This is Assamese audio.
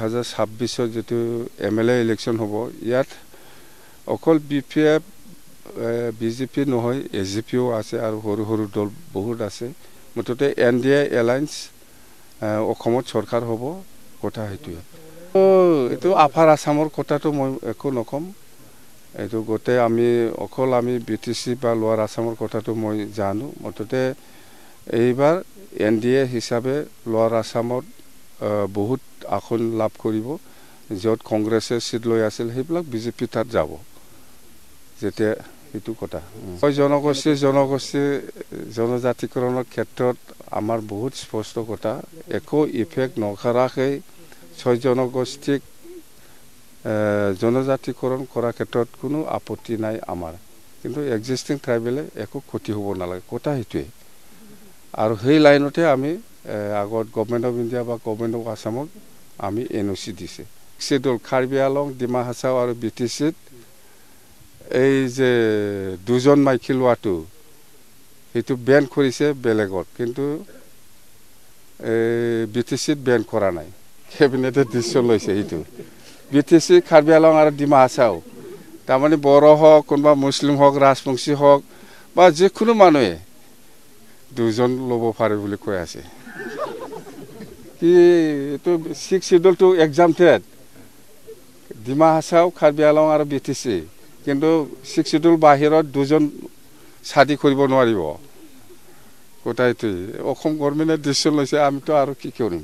2026 যেটো MLA ইলেকশন হ'ব ইয়াত অকল BPF BJP নহয় AGPও আছে আৰু সৰু সৰু দল বহুত আছে মুঠতে NDA এলায়েন্স অসমত সৰকাৰ হ'ব কথা হেতুৱে এটো আফাৰ আসামৰ কথাটো মই একো নকম এটো গতে আমি অকল আমি BTC বা লোৱাৰ আসামৰ কথাটো মই জানো মুঠতে এইবাৰ NDA হিচাপে লোৱাৰ আসামত বহুত আসন লাভ কৰিব যত কংগ্ৰেছে সিট লৈ আছিল সেইবিলাক BJP তাত যাব যেতে এটো কথা জনগোষ্ঠী জনজাতিকৰণৰ ক্ষেত্ৰত আমাৰ বহুত স্পষ্ট কথা একো ইফেক্ট নকৰাকৈ ছয় জনগোষ্ঠীক জনজাতিকৰণ কৰাৰ ক্ষেত্ৰত কোনো আপত্তি নাই আমাৰ কিন্তু এক্সিস্টিং ট্ৰাইবেলে একো ক্ষতি হ'ব নালাগে কথা হেতুৱে আৰু সেই লাইনতে আমি আগত গভৰ্নমেন্ট অফ ইন্ডিয়া বা গভৰ্নমেন্ট অফ আসামক আমি NOC দিছে শিডুল কাৰ্বি আলং ডিমা হাছাও আৰু BTCত এই যে দুজন মাইকি লোৱাটো হেতু বেন কৰিছে বেলেগত কিন্তু BTCত বেন কৰা নাই কেবিনেটে ডিসিশন লৈছে হেতু BTC কাৰ্বি আলং আৰু ডিমা হাছাও তাৰমানে বড়ো হওক কোনবা মুছলিম হওক ৰাজবংশী হওক বা যিকোনো মানুহে দুজন ল'ব পাৰে বুলি কৈ আছে কি এটো 6 schedule to exempted Dima Hasao Karbi আলং আৰু BTC কিন্তু 6 শিডিউল বাহিৰত দুজন শাদি কৰিব নোৱাৰিব কোটাইতে অসম গভৰ্নমেন্টে ডিসিশন লৈছে আমিতো আৰু কি কৰিম